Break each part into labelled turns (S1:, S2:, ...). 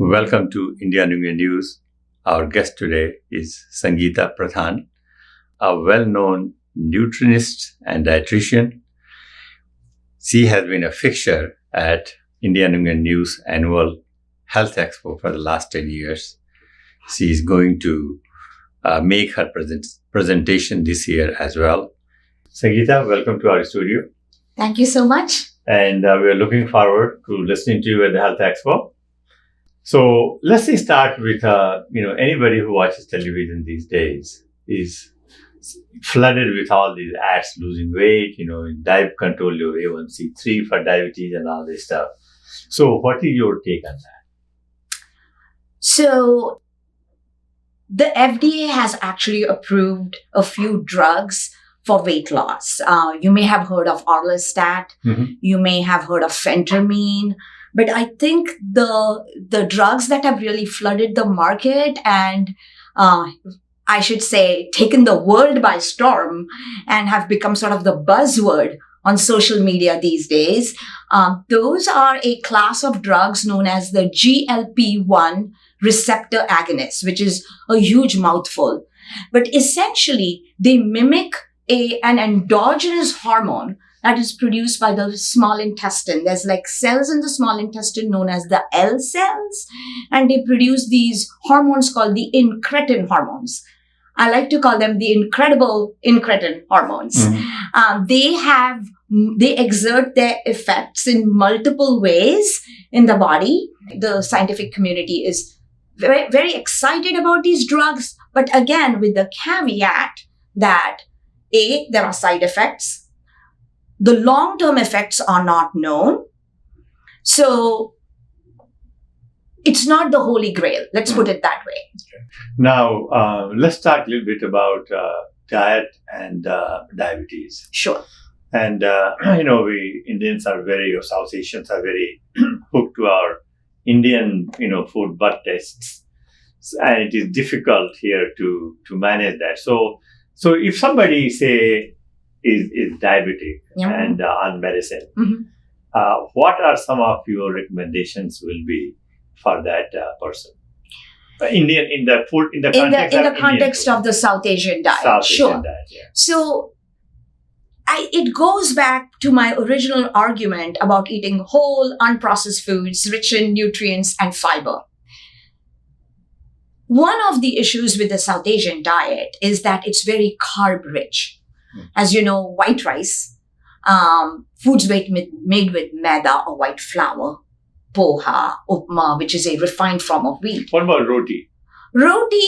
S1: Welcome to India News. Our guest today is Sangeeta Pradhan, a well-known nutritionist and dietitian. She has been a fixture at India News annual Health Expo for the last 10 years. She is going to make her presentation this year as well. Sangeeta, welcome to our studio.
S2: Thank you so much.
S1: And we are looking forward to listening to you at the Health Expo. So let's start with, anybody who watches television these days is flooded with all these ads, losing weight, diet control your A1C3 for diabetes and all this stuff. So what is your take on that?
S2: So the FDA has actually approved a few drugs for weight loss. You may have heard of orlistat. Mm-hmm. You may have heard of phentermine. But I think the drugs that have really flooded the market and I should say taken the world by storm and have become sort of the buzzword on social media these days, those are a class of drugs known as the GLP-1 receptor agonists, which is a huge mouthful. But essentially, they mimic an endogenous hormone that is produced by the small intestine. There's like cells in the small intestine known as the L cells, and they produce these hormones called the incretin hormones. I like to call them the incredible incretin hormones. Mm-hmm. They exert their effects in multiple ways in the body. The scientific community is very, very excited about these drugs, but again, with the caveat that there are side effects. The long-term effects are not known. So it's not the holy grail. Let's put it that way.
S1: Okay. Now, let's talk a little bit about diet and diabetes.
S2: Sure.
S1: And, we Indians are South Asians are very hooked to our Indian, food blood tests. And it is difficult here to manage that. So if somebody, say, is diabetic and on medicine, mm-hmm. What are some of your recommendations will be for that person? In the
S2: context of the South Asian diet. Sure. So it goes back to my original argument about eating whole, unprocessed foods rich in nutrients and fiber. One of the issues with the South Asian diet is that it's very carb rich. As you know, white rice, foods made with maida or white flour, poha, upma, which is a refined form of wheat.
S1: What about roti?
S2: Roti,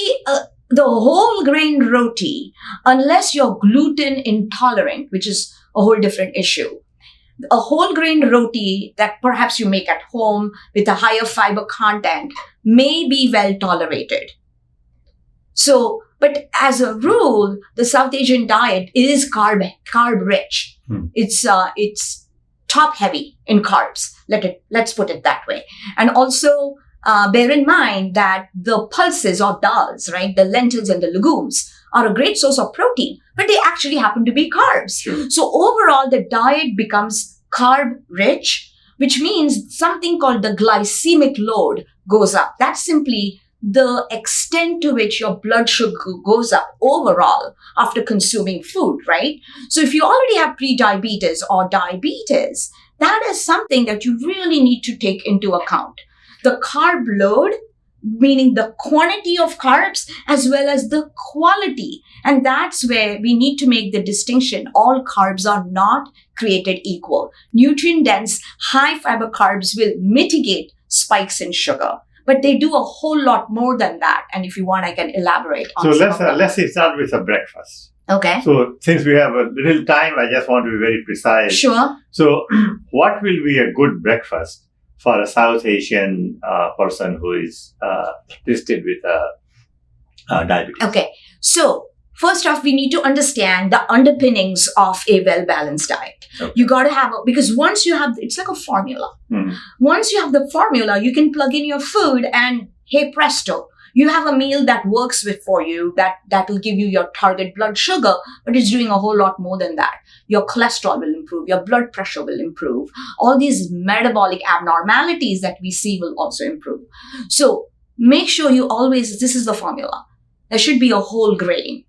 S2: the whole grain roti, unless you're gluten intolerant, which is a whole different issue. A whole grain roti that perhaps you make at home with a higher fiber content may be well tolerated. So, but as a rule, the South Asian diet is carb rich. It's top heavy in carbs. Let's put it that way. And also bear in mind that the pulses or dals, right, the lentils and the legumes are a great source of protein, but they actually happen to be carbs. Sure. So overall, the diet becomes carb rich, which means something called the glycemic load goes up. That's simply the extent to which your blood sugar goes up overall after consuming food, right? So if you already have prediabetes or diabetes, that is something that you really need to take into account. The carb load, meaning the quantity of carbs as well as the quality. And that's where we need to make the distinction. All carbs are not created equal. Nutrient-dense, high-fiber carbs will mitigate spikes in sugar. But they do a whole lot more than that. And if you want, I can elaborate on
S1: So let's start with a breakfast.
S2: Okay.
S1: So since we have a little time, I just want to be very precise.
S2: Sure.
S1: So what will be a good breakfast for a South Asian person who is listed with diabetes?
S2: Okay. So first off, we need to understand the underpinnings of a well-balanced diet. Okay. You got to have because once you have, it's like a formula. Mm-hmm. Once you have the formula, you can plug in your food and hey presto, You have a meal that works for you, that will give you your target blood sugar, but it's doing a whole lot more than that. Your cholesterol will improve, your blood pressure will improve. All these metabolic abnormalities that we see will also improve. So make sure you always, this is the formula. There should be a whole grain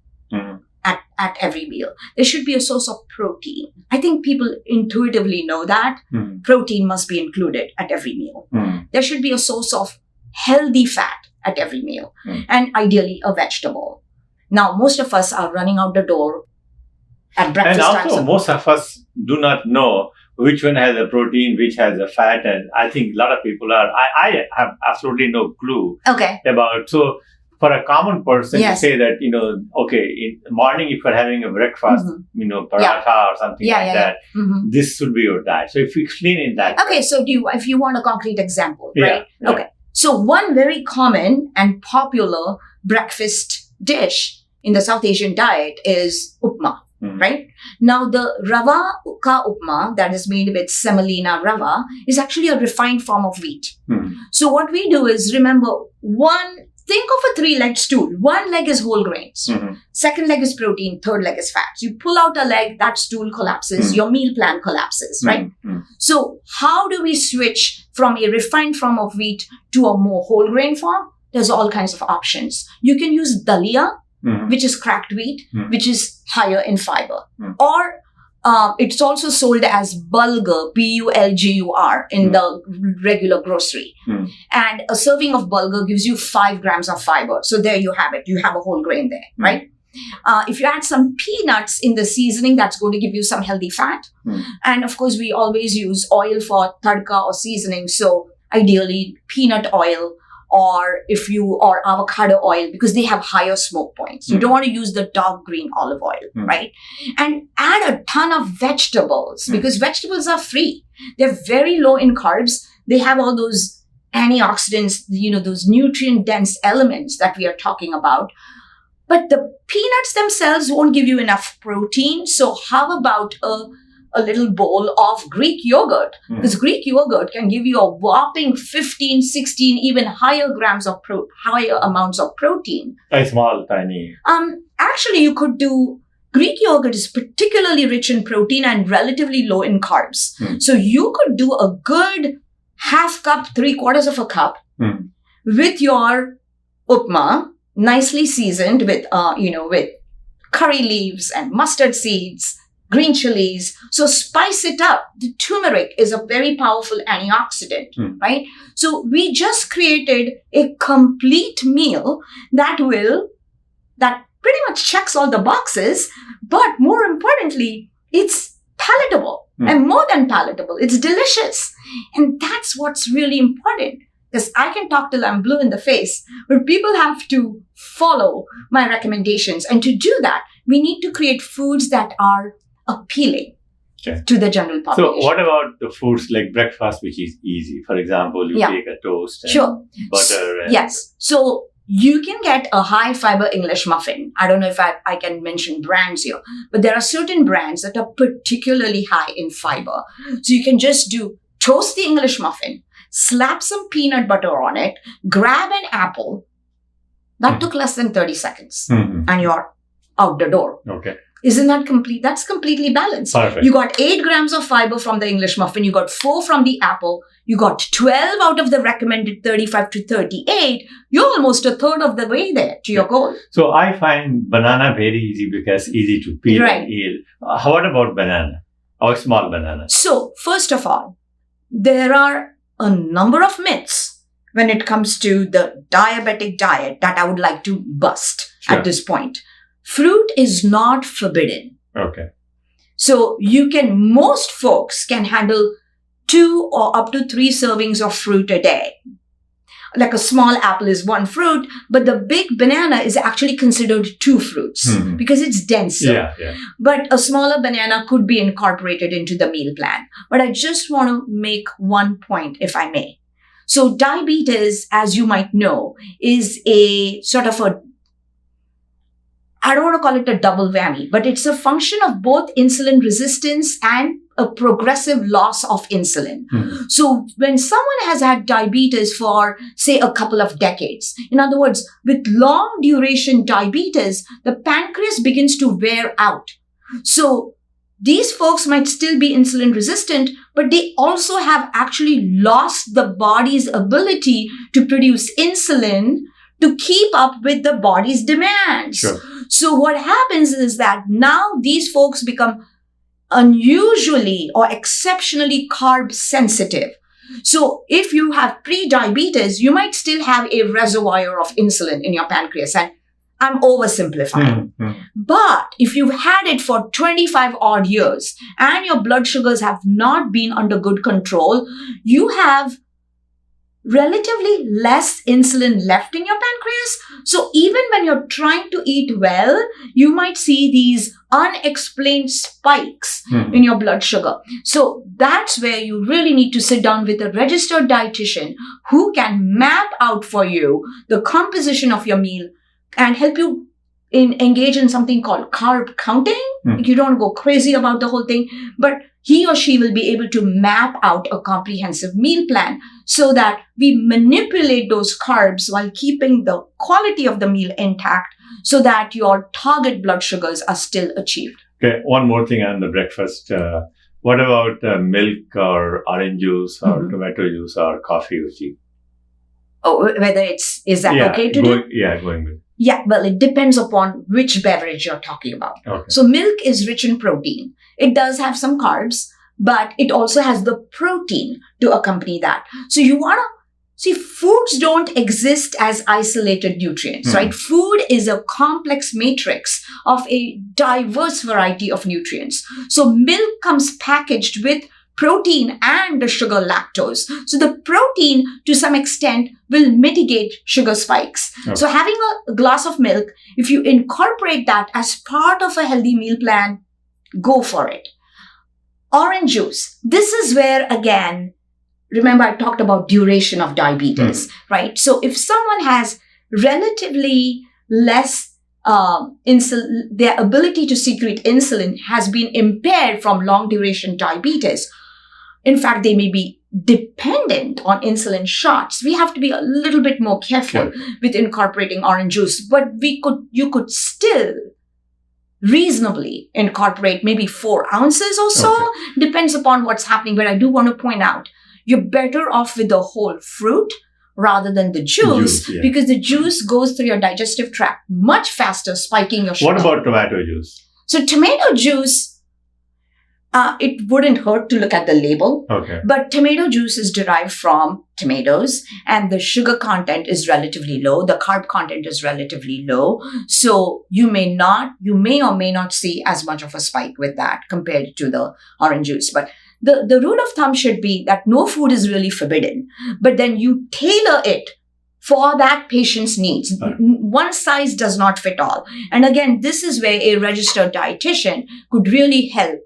S2: at every meal. There should be a source of protein. I think people intuitively know that protein must be included at every meal. There should be a source of healthy fat at every meal, and ideally a vegetable. Now, most of us are running out the door at breakfast time.
S1: And also, most of us do not know which one has a protein, which has a fat, and I think a lot of people are. I have absolutely no clue about. So, for a common person to say that, okay, in the morning if you're having a breakfast, paratha or something that, this should be your diet. So if you explain in that.
S2: Okay, so if you want a concrete example, right? Yeah. Okay. So one very common and popular breakfast dish in the South Asian diet is upma, right? Now the rava ka upma that is made with semolina rava is actually a refined form of wheat. So what we do is, remember, think of a 3-legged stool. One leg is whole grains. Second leg is protein. Third leg is fats. You pull out a leg, that stool collapses. Your meal plan collapses, right? So how do we switch from a refined form of wheat to a more whole grain form? There's all kinds of options. You can use dalia, which is cracked wheat, which is higher in fiber. Or it's also sold as bulgur, bulgur, in the regular grocery. And a serving of bulgur gives you 5 grams of fiber. So there you have it. You have a whole grain there, right? If you add some peanuts in the seasoning, that's going to give you some healthy fat. And of course, we always use oil for tadka or seasoning. So ideally, peanut oil or avocado oil, because they have higher smoke points. You don't want to use the dark green olive oil, right? And add a ton of vegetables, because vegetables are free. They're very low in carbs. They have all those antioxidants, those nutrient-dense elements that we are talking about. But the peanuts themselves won't give you enough protein. So how about a little bowl of Greek yogurt? Because Greek yogurt can give you a whopping 15, 16, even higher amounts of protein.
S1: A small, tiny.
S2: Actually, you could do, Greek yogurt is particularly rich in protein and relatively low in carbs. So you could do a good half cup, 3/4 of a cup with your upma, nicely seasoned with curry leaves and mustard seeds, green chilies. So spice it up. The turmeric is a very powerful antioxidant, right? So we just created a complete meal that pretty much checks all the boxes, but more importantly, it's palatable and more than palatable. It's delicious. And that's what's really important. Because I can talk till I'm blue in the face, but people have to follow my recommendations. And to do that, we need to create foods that are appealing to the general population.
S1: So what about the foods like breakfast, which is easy? For example, you take a toast and butter.
S2: Yes. So you can get a high fiber English muffin. I don't know if I can mention brands here, but there are certain brands that are particularly high in fiber. So you can just toast the English muffin, slap some peanut butter on it, grab an apple. That took less than 30 seconds and you're out the door.
S1: Okay.
S2: Isn't that complete? That's completely balanced.
S1: Perfect.
S2: You got 8 grams of fiber from the English muffin. You got 4 from the apple. You got 12 out of the recommended 35 to 38. You're almost a third of the way there to your goal.
S1: So I find banana very easy because easy to peel and eat. What about banana or small banana?
S2: So first of all, there are a number of myths when it comes to the diabetic diet that I would like to bust at this point. Fruit is not forbidden.
S1: Okay.
S2: So most folks can handle 2 or up to 3 servings of fruit a day. Like a small apple is 1 fruit, but the big banana is actually considered 2 fruits because it's denser. But a smaller banana could be incorporated into the meal plan. But I just want to make one point, if I may. So diabetes, as you might know, is a sort of I don't want to call it a double whammy, but it's a function of both insulin resistance and a progressive loss of insulin.
S1: Mhm.
S2: So when someone has had diabetes for, say, a couple of decades, in other words, with long duration diabetes, the pancreas begins to wear out. So these folks might still be insulin resistant, but they also have actually lost the body's ability to produce insulin to keep up with the body's demands.
S1: Sure.
S2: So what happens is that now these folks become unusually or exceptionally carb sensitive. So if you have pre-diabetes, you might still have a reservoir of insulin in your pancreas. And I'm oversimplifying.
S1: Mhm.
S2: But if you've had it for 25 odd years and your blood sugars have not been under good control, you have relatively less insulin left in your pancreas. So even when you're trying to eat well, you might see these unexplained spikes
S1: Mhm.
S2: in your blood sugar. So that's where you really need to sit down with a registered dietitian who can map out for you the composition of your meal and help you engage in something called carb counting.
S1: Hmm.
S2: You don't go crazy about the whole thing, but he or she will be able to map out a comprehensive meal plan so that we manipulate those carbs while keeping the quality of the meal intact so that your target blood sugars are still achieved.
S1: Okay, one more thing on the breakfast. What about milk or orange juice or
S2: Mhm.
S1: tomato juice or coffee with you?
S2: Oh, whether is that okay to do?
S1: Yeah, going with.
S2: Yeah, well, it depends upon which beverage you're talking about.
S1: Okay.
S2: So milk is rich in protein. It does have some carbs, but it also has the protein to accompany that. So you want to see, foods don't exist as isolated nutrients,
S1: Mhm.
S2: right? Food is a complex matrix of a diverse variety of nutrients. So milk comes packaged with protein and the sugar lactose. So the protein, to some extent, will mitigate sugar spikes.
S1: Okay.
S2: So having a glass of milk, if you incorporate that as part of a healthy meal plan, go for it. Orange juice. This is where, again, remember I talked about duration of diabetes, right? So if someone has relatively less insulin, their ability to secrete insulin has been impaired from long duration diabetes. In fact, they may be dependent on insulin shots. We have to be a little bit more careful with incorporating orange juice, but you could still reasonably incorporate maybe 4 ounces or so.
S1: Okay.
S2: Depends upon what's happening. But I do want to point out, you're better off with the whole fruit rather than the juice,
S1: yeah.
S2: because the juice goes through your digestive tract much faster, spiking your sugar.
S1: What about tomato juice?
S2: So tomato juice, it wouldn't hurt to look at the label.
S1: Okay.
S2: But tomato juice is derived from tomatoes and the sugar content is relatively low. The carb content is relatively low. So you may or may not see as much of a spike with that compared to the orange juice. But the rule of thumb should be that no food is really forbidden, but then you tailor it for that patient's needs.
S1: Right.
S2: One size does not fit all. And again, this is where a registered dietitian could really help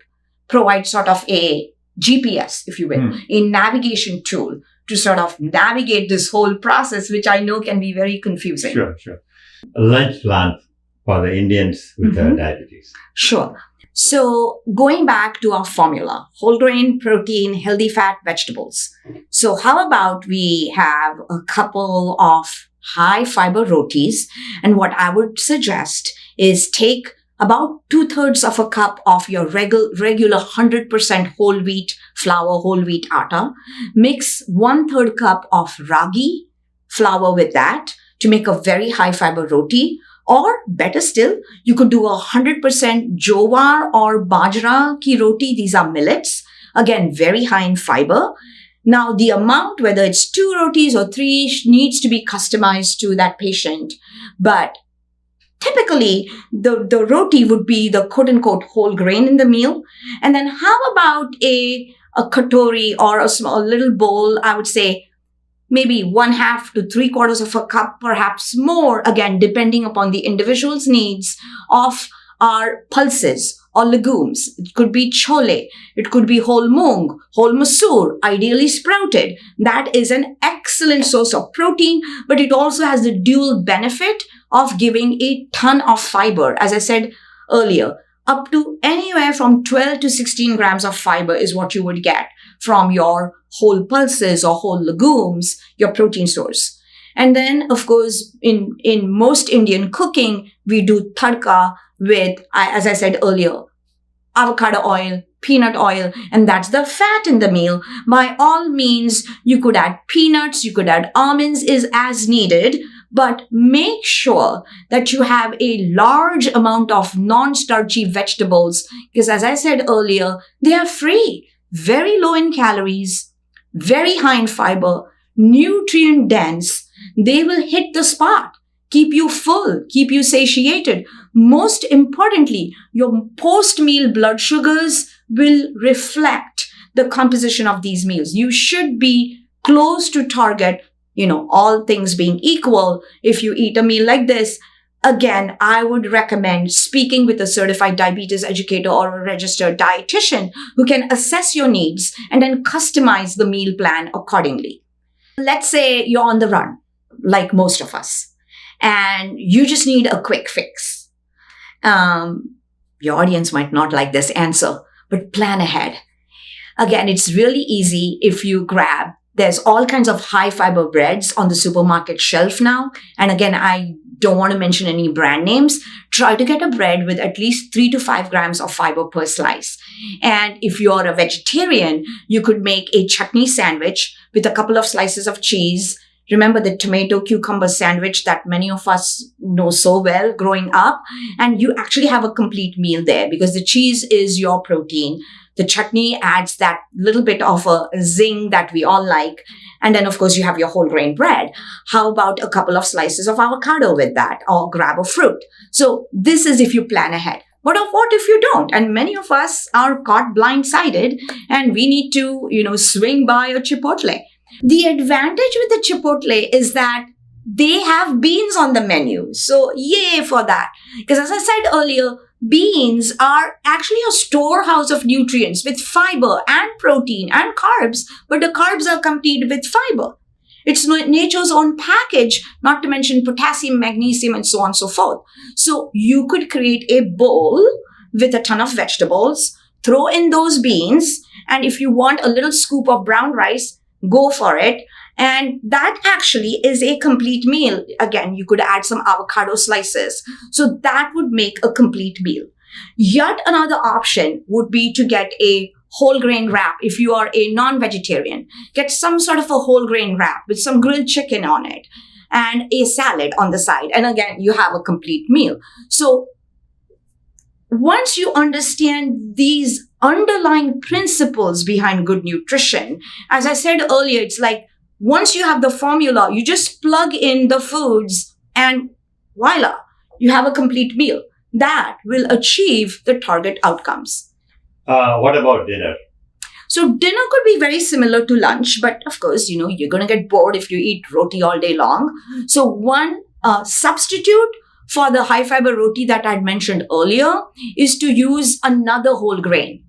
S2: provide sort of a GPS, if you will, a navigation tool to sort of navigate this whole process, which I know can be very confusing.
S1: Sure. Lunch plan for the Indians with diabetes.
S2: Sure. So going back to our formula, whole grain, protein, healthy fat, vegetables. So how about we have a couple of high fiber rotis? And what I would suggest is take about 2/3 of a cup of your regular 100% whole wheat flour, whole wheat atta. Mix 1/3 cup of ragi flour with that to make a very high fiber roti. Or better still, you could do 100% jowar or bajra ki roti. These are millets. Again, very high in fiber. Now, the amount, whether it's 2 rotis or 3, needs to be customized to that patient. But typically, the roti would be the quote-unquote whole grain in the meal. And then how about a katori or a small little bowl, I would say, maybe 1/2 to 3/4 of a cup, perhaps more, again, depending upon the individual's needs, of our pulses or legumes. It could be chole, it could be whole mung, whole masoor, ideally sprouted. That is an excellent source of protein, but it also has the dual benefit of giving a ton of fiber. As I said earlier, up to anywhere from 12 to 16 grams of fiber is what you would get from your whole pulses or whole legumes, your protein source. And then, of course, in most Indian cooking, we do tadka with, as I said earlier, avocado oil, peanut oil, and that's the fat in the meal. By all means, you could add peanuts, you could add almonds is as needed, but make sure that you have a large amount of non-starchy vegetables because as I said earlier, they are free, very low in calories, very high in fiber, nutrient dense. They will hit the spot, keep you full, keep you satiated. Most importantly, your post-meal blood sugars will reflect the composition of these meals. You should be close to target, all things being equal. If you eat a meal like this, again, I would recommend speaking with a certified diabetes educator or a registered dietitian who can assess your needs and then customize the meal plan accordingly. Let's say you're on the run, like most of us, and you just need a quick fix. Your audience might not like this answer, but plan ahead. Again, it's really easy if you grab, there's all kinds of high fiber breads on the supermarket shelf now. And again, I don't want to mention any brand names. Try to get a bread with at least 3 to 5 grams of fiber per slice. And if you're a vegetarian, you could make a chutney sandwich with a couple of slices of cheese. Remember the tomato cucumber sandwich that many of us know so well growing up. And you actually have a complete meal there because the cheese is your protein. The chutney adds that little bit of a zing that we all like. And then, of course, you have your whole grain bread. How about a couple of slices of avocado with that or grab a fruit? So this is if you plan ahead. But what if you don't? And many of us are caught blindsided and we need to, swing by a Chipotle. The advantage with the Chipotle is that they have beans on the menu. So yay for that. Because as I said earlier, beans are actually a storehouse of nutrients with fiber and protein and carbs, but the carbs are accompanied with fiber. It's nature's own package, not to mention potassium, magnesium, and so on and so forth. So you could create a bowl with a ton of vegetables, throw in those beans, and if you want a little scoop of brown rice, go for it. And that actually is a complete meal. Again, you could add some avocado slices. So that would make a complete meal. Yet another option would be to get a whole grain wrap. If you are a non-vegetarian, get some sort of a whole grain wrap with some grilled chicken on it and a salad on the side. And again, you have a complete meal. So once you understand these underlying principles behind good nutrition, as I said earlier, it's like once you have the formula, you just plug in the foods and voila, you have a complete meal. That will achieve the target outcomes.
S1: What about dinner?
S2: So dinner could be very similar to lunch, but of course, you're going to get bored if you eat roti all day long. So one substitute for the high fiber roti that I'd mentioned earlier is to use another whole grain.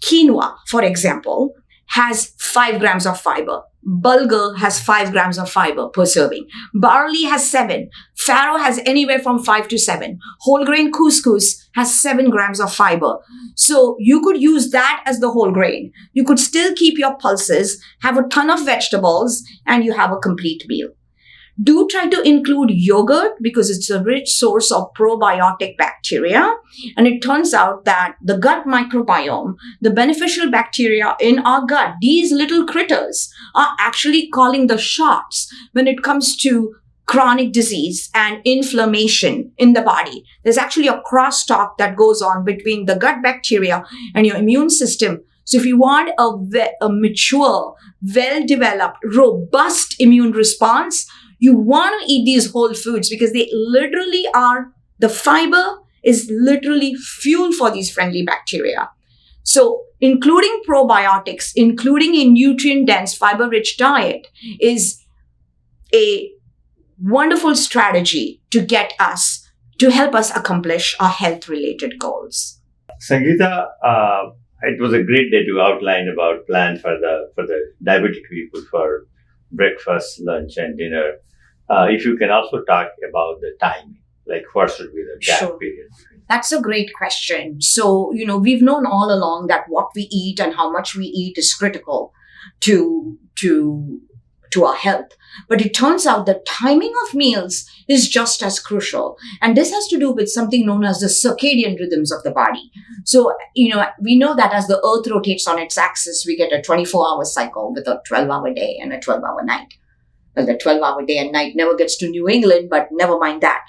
S2: Quinoa, for example, has 5 grams of fiber. Bulgur has 5 grams of fiber per serving. Barley has 7. Farro has anywhere from 5 to 7. Whole grain couscous has 7 grams of fiber. So you could use that as the whole grain. You could still keep your pulses, have a ton of vegetables, and you have a complete meal. Do try to include yogurt because it's a rich source of probiotic bacteria. And it turns out that the gut microbiome, the beneficial bacteria in our gut, these little critters are actually calling the shots when it comes to chronic disease and inflammation in the body. There's actually a crosstalk that goes on between the gut bacteria and your immune system. So if you want a mature, well-developed, robust immune response, you want to eat these whole foods because they literally are, the fiber is literally fuel for these friendly bacteria. So including probiotics, including a nutrient-dense, fiber-rich diet is a wonderful strategy to help us accomplish our health-related goals.
S1: Sangeeta, it was a great day to outline about plan for the diabetic people for breakfast, lunch, and dinner. If you can also talk about the timing, like what should be the gap
S2: Sure.
S1: period between
S2: That's a great question. So, we've known all along that what we eat and how much we eat is critical to our health. But it turns out the timing of meals is just as crucial. And this has to do with something known as the circadian rhythms of the body. So, we know that as the earth rotates on its axis, we get a 24-hour cycle with a 12-hour day and a 12-hour night. Well, the 12-hour day and night never gets to New England, but never mind that.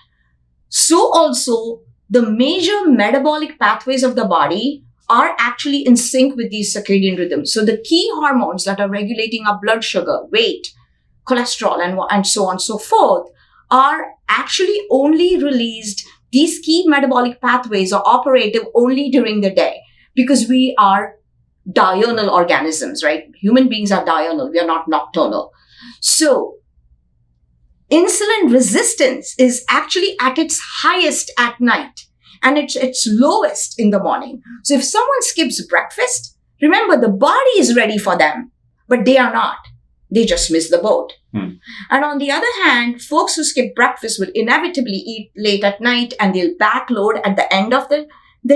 S2: So also, the major metabolic pathways of the body are actually in sync with these circadian rhythms. So the key hormones that are regulating our blood sugar, weight, cholesterol, and so on and so forth are actually only released. These key metabolic pathways are operative only during the day because we are diurnal organisms, right? Human beings are diurnal. We are not nocturnal. So insulin resistance is actually at its highest at night and its lowest in the morning. So if someone skips breakfast, remember the body is ready for them, but they are not. They just miss the boat. And on the other hand, folks who skip breakfast will inevitably eat late at night and they'll backload at the end of the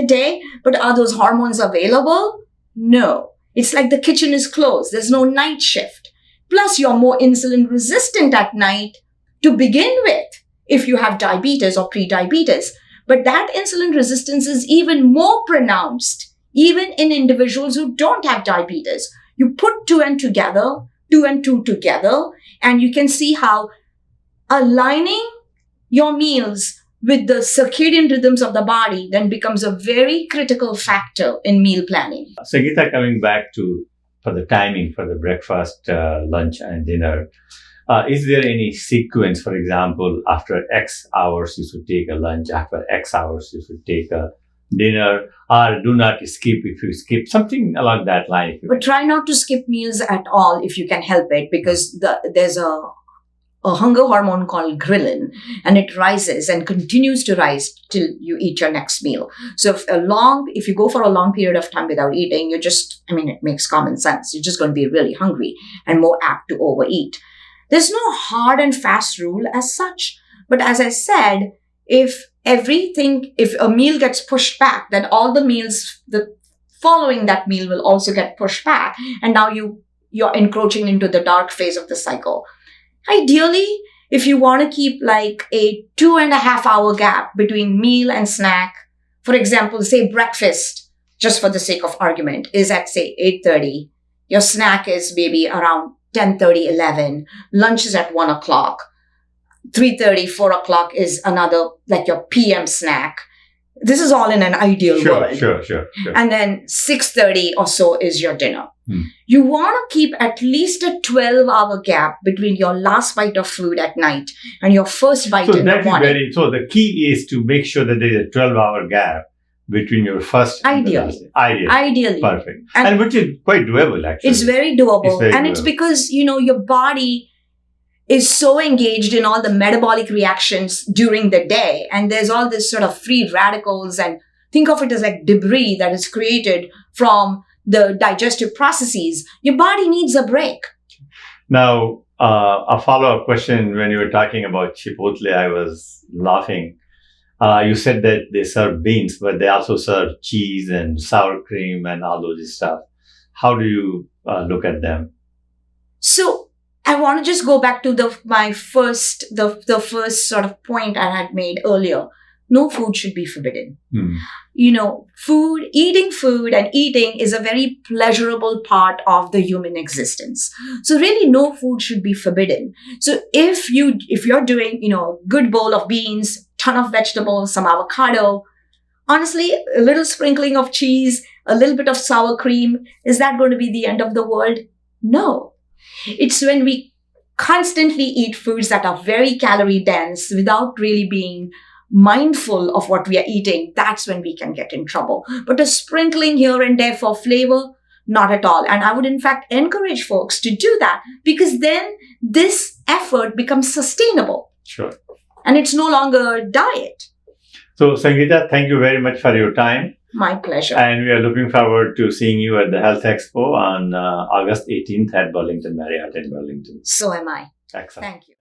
S2: day. But are those hormones available? No. It's like the kitchen is closed. There's no night shift. Plus, you're more insulin resistant at night to begin with if you have diabetes or pre-diabetes. But that insulin resistance is even more pronounced even in individuals who don't have diabetes. You put two and two together, and you can see how aligning your meals with the circadian rhythms of the body then becomes a very critical factor in meal planning.
S1: Sangeeta, coming back for the timing for the breakfast, lunch, and dinner, is there any sequence, for example, after X hours you should take a lunch, after X hours you should take a dinner, or do not skip if you skip, something along that line?
S2: But try not to skip meals at all if you can help it, because there's a hunger hormone called ghrelin, and it rises and continues to rise till you eat your next meal. So if you go for a long period of time without eating, it makes common sense. You're just going to be really hungry and more apt to overeat. There's no hard and fast rule as such. But as I said, if a meal gets pushed back, then all the meals following that meal will also get pushed back. And now you're encroaching into the dark phase of the cycle. Ideally, if you want to keep like a 2.5 hour gap between meal and snack, for example, say breakfast, just for the sake of argument, is at say 8:30. Your snack is maybe around 10:30, 11. Lunch is at 1 o'clock. 3:30, 4 o'clock is another, like your PM snack. This is all in an ideal world.
S1: Sure.
S2: And then 6:30 or so is your dinner. You want to keep at least a 12-hour gap between your last bite of food at night and your first bite in the morning.
S1: So the key is to make sure that there is a 12-hour gap between your first and the last. Ideally. Perfect. And which is quite doable, actually.
S2: It's very doable. It's because, your body is so engaged in all the metabolic reactions during the day. And there's all this sort of free radicals, and think of it as like debris that is created from the digestive processes. Your body needs a break.
S1: Now, a follow-up question. When you were talking about Chipotle, I was laughing. You said that they serve beans, but they also serve cheese and sour cream and all those stuff. How do you look at them? So I want to just go back to the first sort of point I had made earlier. No food should be forbidden. Eating food and eating is a very pleasurable part of the human existence. So really no food should be forbidden. So if you're doing, a good bowl of beans, ton of vegetables, some avocado, honestly, a little sprinkling of cheese, a little bit of sour cream, is that going to be the end of the world? No. It's when we constantly eat foods that are very calorie dense without really being mindful of what we are eating, that's when we can get in trouble. But a sprinkling here and there for flavor, not at all. And I would in fact encourage folks to do that, because then this effort becomes sustainable. Sure.
S2: And it's no longer a diet.
S1: So Sangeeta, thank you very much for your time.
S2: My pleasure.
S1: And we are looking forward to seeing you at the Health Expo on August 18th at Burlington Marriott in Burlington.
S2: So am I.
S1: Excellent.
S2: Thank you.